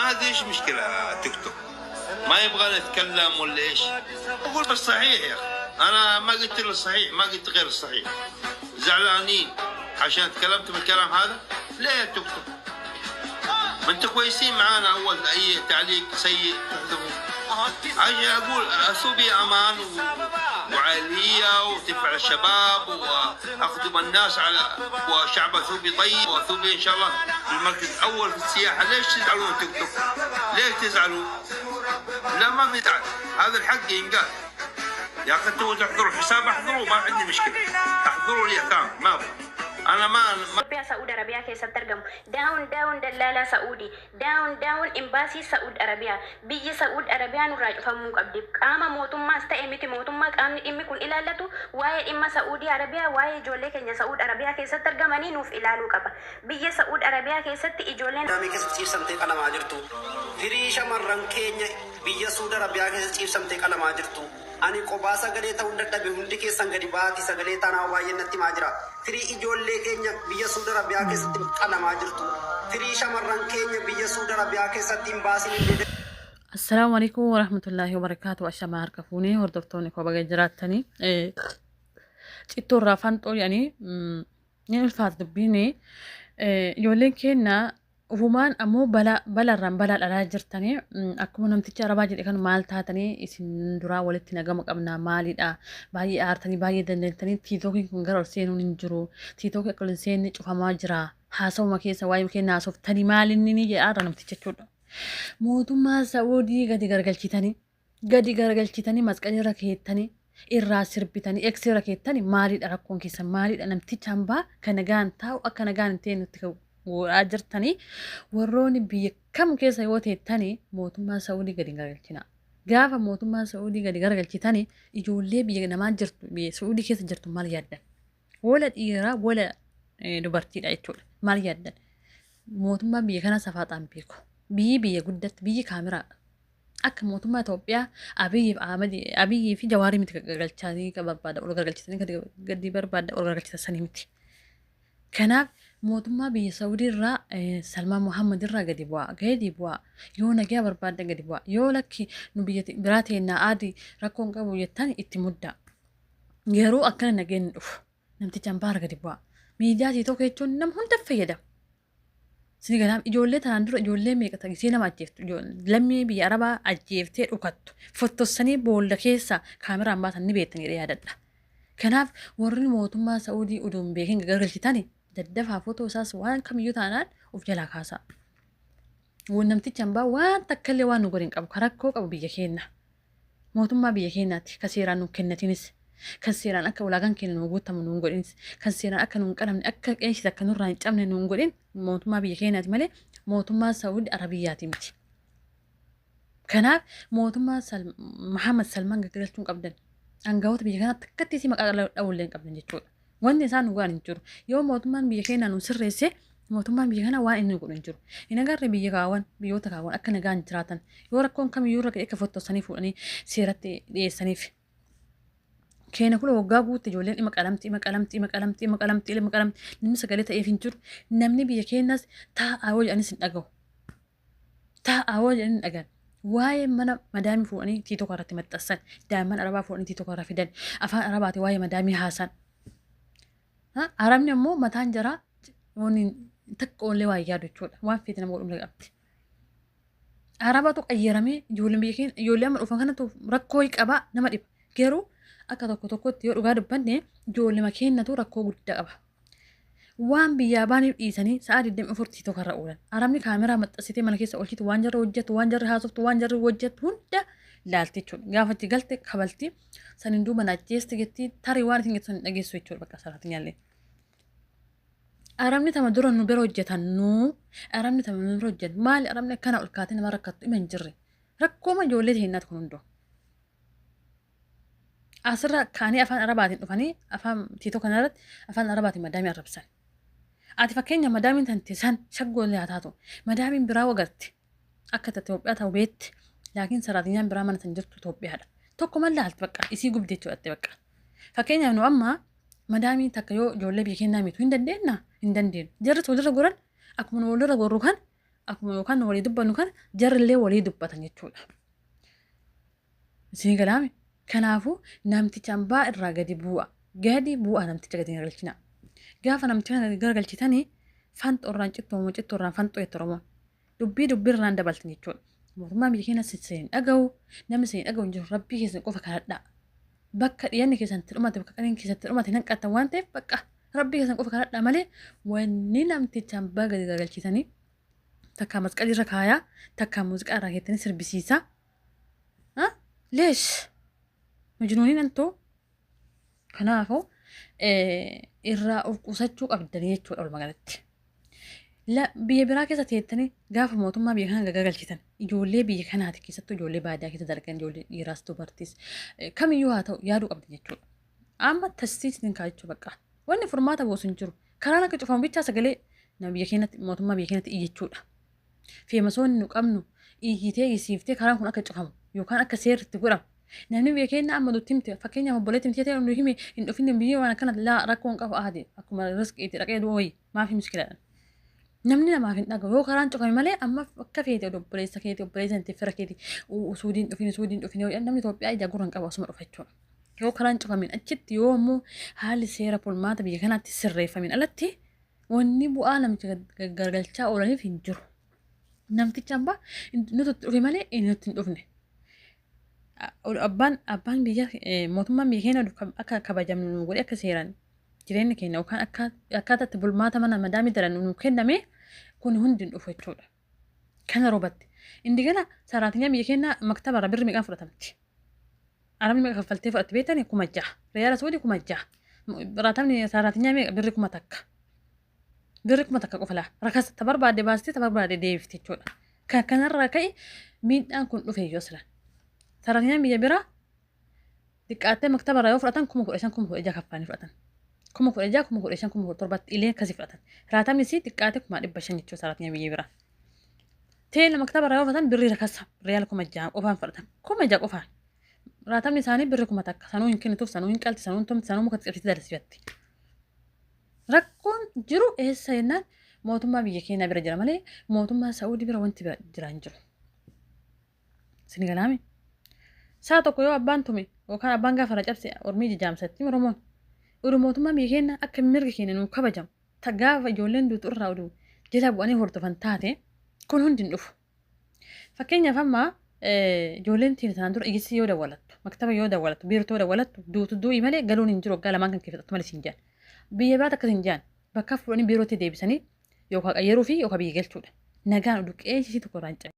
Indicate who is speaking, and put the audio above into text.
Speaker 1: ما ادري ايش مشكله تيك توك، ما يبغى نتكلم ولا ايش؟ اقول بس صحيح يا اخي، انا ما قلت له الصحيح، ما قلت غير الصحيح. زعلانين عشان تكلمت بالكلام هذا؟ ليه يا توك توك؟ ما انتوا كويسين معانا، اول اي تعليق سيء تحذفوه. عشان اقول اثوبي امان وعاليه وتنفع الشباب واخدم الناس على وشعب اثوبي طيب، واثوبي ان شاء الله في المركز الاول في السياحه. ليش تزعلون تيك توك؟ ليش تزعلون؟ لا ما في زعل، هذا الحق ينقال. يا اخي انتوا تحضروا الحساب احضروا، ما عندي مشكله، احضروا لي كامل، ما ابغى. انا ما
Speaker 2: سعودي عربية كيف ترجم داون داون دلالة سعودي داون داون امباسي سعود عربية بيجي سعود عربية نراج فموك أبدي أما موتوم ما استأمتي موتوم ما أمي كون إلى لتو واي إما سعودي عربية واي جولك إن سعود عربية كيف ترجم أني نوف إلى لوكابا بيجي سعود عربية كيف تيجولين
Speaker 3: دامي كيف تصير سمتك أنا ما جرتو فريشة مرة كينيا بيجي سعود عربية كيف تصير سمتك أنا ما جرتو أنا قباسا قليتا وندتا بهندي كي سنغري باتي سغليتا أنا وباين نتي ماجرا فري إجول كينيا بيجي سعود عربية كيف أنا ما جرتو فريشة مرة كينيا بيجي سعود عربية كيف تيمباسي
Speaker 4: السلام عليكم ورحمة الله وبركاته. أشما هركفوني وردفتوني كوبا جراتني تيتو رافانتو يعني الفات دبيني يولين كينا ومان أمو بلا رم بلا الأراجرتني أكون نمتيجي رباجي كانوا مال تاتني إسن درا ولتنا جمك أبنا مالي دا باي آرتني باي دندنتني تيتوكي كنجر سينو ننجرو تيتوكي كل سين نشوف ماجرا حاسو ما كيس واي مكين ناسوف تاني مالي نيجي آرا نمتيجي شودا موتوما سعودي gadi gargalchitanii masqalii rakeettanii irraa sirbitanii eegsii rakeettanii maaliidha rakkoon keessan maaliidha namticha hambaa kan nagaan taa'u akka nagaan hin ta'e nutti godhaa jirtanii warroonni biyya kam keessa yoo teettanii mootummaa Saa'udii gadi gargalchina. Gaafa mootummaa Saa'udii gadi gargalchitanii ijoollee biyya namaa jirtu biyya Saa'udii keessa jirtu maal yaaddan? Wala dhiiraa wala dubartiidha jechuudha. Maal yaaddan? Mootummaa biyya kana safaaxaan beeku. biyya guddatti biyyi kaameraa akka mootummaa Itoophiyaa Abiyyi fi Jawaarii miti gargalchaanii barbaada ol gargalchitanii gadi barbaada ol gargalchitasanii miti. Kanaaf mootummaa biyya Saawudii irraa Salmaan Muhammad irraa gadi bu'aa yoo nagaa barbaada gadi bu'aa yoo lakki nu biyya biraa teennaa adii rakkoon qabu jettan itti muddaa yeroo akkana nageen dhufu namticha hambaara gadi bu'aa miidiyaa tiitoo jechuun nam hunda fayyadama. Sini ganam ijoollee tanaan dura ijoollee meeqa tagisee nama ajjeeftu lammii biyya Arabaa ajjeeftee dhukattu fottosanii boolla keessa kaameraan baasan ni beektanii yaadadha. Kanaaf warri mootummaa Saa'udii uduun beekin gargalchitani daddafaa footoo isaas waan kamiyyuu taanaan of jalaa kaasaa. Namtichi hambaa waan takkallee waan nu godhin qabu karakkoo qabu biyya keenya. Mootummaa biyya keenyaatti ka seeraan nu kennatinis kan seeraan akka ulaagaan keenya nu guutamu nu godhinis kan seeraan akka nu qalamne akka qeeshis akka nurraa hin cabne nu godhin mootummaa biyya keenyaati malee mootummaa Saa'udii Arabiyyaati miti. Kanaaf mootummaa Muhammad Salmaan gargalchuun qabdan aangawoota biyya kanaatti akkatti isii maqaa dhawullee qabdan jechuudha. Wanti isaan nu godhan hin jiru. Yoo mootummaan biyya keenyaa nu sirreesse mootummaan biyya kanaa waan inni godhu hin jiru. Hin agarre biyyoota kaawwan akka nagaan jiraatan yoo rakkoon kamiyyuu irra akka fottosanii fuudhanii seeratti dhiyeessaniif. Keenya kula waggaa guutte ijoolleen dhimma qalamti namni sagalee ta'eef hin jiru. Namni biyya keenyas taa'aa hoo jedhanis hin dhagahu. Taa'aa hoo jedhanii hin dhagahan. Waa'ee mana madaamii fuudhanii tiitoo irratti maxxansan daa'imman Arabaa fuudhanii tiitoo irra fidan afaan Arabaati waa'ee madaamii haasan. Arabni ammoo mataan jaraa takka ollee waa yaadu jechuudha. Waan feete nama godhumlee qabdi. Arabaatu qayyaramee ijoolleen biyya keenya ijoollee amma dhufan kanatu rakkoo qabaa nama dhiba. Garuu akka tokkotti yoo dhugaa dubbanne ijoollee keenyatu rakkoo guddaa qaba. Waan biyyaa baaniif dhiisanii sa'a 24 tiitoo irra oolan. Arabni kaameraa maxxansitee mana keessa oolchitu waan jarri hojjettu waan jarri haasoftu waan jarri hojjettu hunda laalti jechuudha. Gaafatti galte kabalti saniin duuba naajjeesti gettii tarii waan isin jettu dhageessu jechuudha bakka saraati nyaallee. Arabni tama dura nu bira hojjetannu arabni tama nu bira hojjetan maali arabni akkana ol kaatee nama rakkattu ima hin jirre rakkooma ijoollee teenyaati kun hundoo. Asirra kaanii afaan Arabaatiin dhufanii afaan tiitoo kanarratti afaan Arabaatiin madaamii arrabsan. Ati fakkeenya madaamiin tante san shaggoolee haa taatu madaamiin biraa wagatti akka Itoophiyaa ta'u beetti laakiin saraatinyaan biraa mana san jirtu Itoophiyaadha. Tokko malee haalti bakka isii gubdee jechuudha bakka. Fakkeenyaaf nu amma madaamiin takka yoo ijoollee biyya keenyaa miitu hin dandeenyu. Jarri walirra goran akkuma walirra gorru kan akkuma yookaan walii dubbannu kana jarrillee walii dubbatan jechuudha. Isin galaame kanaafuu namticha hambaa irraa gadi bu'a namticha gadi galchina. Gaafa namticha garagalchitanii fanxoorraan cittoorraan fanxoo jettoo Oromoon dubbiirraan dabaltan jechuudha. Mootummaa biyya keenya seen dhaga'u namni seen dhaga'u hin jiru rabbii keessan qofa kadhadhaa. Bakka dhiyanni keessatti dhumate bakka qaniin keessatti dhumate nan qaatan waan ta'eef bakka rabbii keessan qofa kadhadhaa malee wanni namticha hambaa gadi garagalchitanii takka masqalirra kaayaa takka muuziqaa irraa keettanii sirbisiisaa. Leesh majnuuniin antoo kanaafuu irraa of qusachuu qabdanii jechuudha walumaa galatti. Biyya biraa keessa teettanii gaafa mootummaa biyya kana garagalchitan ijoollee biyya kanaati keessattuu ijoollee baadiyyaa keessa dalagan ijoollee dhiiraas dubartiis kamiyyuu haa ta'u yaaduu qabdi jechuudha. Amma tasisiisin kaa'achuu bakka wanni furmaata boosu hin jiru karaan akka cufamu bichaa sagalee biyya keenyatti mootummaa biyya keenyatti iyyachuudha. Feemasoonni nu qabnu iyyitee karaan kun akka cufamu yookaan akka seerritti godhamu. Namni biyya keenya amma nutti himte fakkeenyaaf obboleetti himtee ta'e nu hime hin dhufin biyya waan akkana laa rakkoon qabu aade akkuma riskiitti dhaqee du'ooyi maaf hin miskiladhan. Namni namaaf hin dhagahu yoo karaan cufame malee amma akka feete obboleessa keeti fira keeti suudiin dhufin yoo namni Itoophiyaa ija gurra hin qabu asuma dhufa jechuudha. Yoo karaan cufamin achitti yoo immoo haalli seera bulmaata biyya kanaatti sirreeffamin alatti wanni bu'aa namicha gargalchaa oolaniif hin jiru. Namticha hambaa nuti dhufe malee inni nutti hin dhufne. Abbaan biyya mootummaan biyya keenya akka kabajamnu nu godhe akka seeraan jireenya keenya yookaan akkaataa itti bulmaata mana madaamii daran nu kenname kun hundi hin dhufu jechuudha. Kana roobatti. Indi gala saraatinyaa biyya keenya maktaba irraa birri meeqaan fudhatamti? Arabni meeqa kaffaltee fudhatte beektanii 6,000. Riyaala Saawudii 6,000. Raatamni saraatinyaa meeqa birri 1,000. Birri 1,000 qofa laa. Rakas tabarbaade baastee tabarbaade deebifte jechuudha. Kanarraa ka'e miidhaan kun dhufe yoo sila. Saraatinyaa biyya biraa xiqqaattee maktaba irraa yoo fudhatan 15,000 kaffalanii fudhatan. 16,000 15,000 illee akkasii fudhatan. Raatamni isii xiqqaate 500 jechuudha saraatinyaa biyya biraa. Teela maktaba irraa yoo fudhatan birri rakasa riyaala 6,000 qofaan fudhatan. 6,000 qofaan. Raatamni isaanii birri 1,000 sanuu hin kennituuf sanuu hin qalti sanuu hin tumti sanuu muka xixiqqeessite dalsifatti. Rakkoon jiru eessa jennaan mootummaa biyya keenyaa bira jira malee mootummaa Saa'udii bira wanti bira jira hin jiru. Isin galaame. Saa tokko yoo abbaan tume yookaan abbaan gaafa cabse ormii jijaamsatti Oromoon. Oduu mootummaa biyya keenya akka mirga keenya nu kabajamu gaafa ijoolleen duutu irraa oduu jala bu'anii hordofan taate kun hundi hin dhufu. Fakkeenyaaf amma ijoolleen tiin sanaan dura iyyisi yoo dawwalattu maktaba yoo dawwalattu biirtoo dawwalattu duutu du'ii malee galuun hin jiru waggaa lamaan kan keessatti malee siin jaan. Biyya biraatti akkas hin jaan bakka fuudhanii biirootti deebisanii yookaan qayyaruu fi yookaan biyya galchuudha. Nagaan oduu qeessisii tokko irraa hin cabe.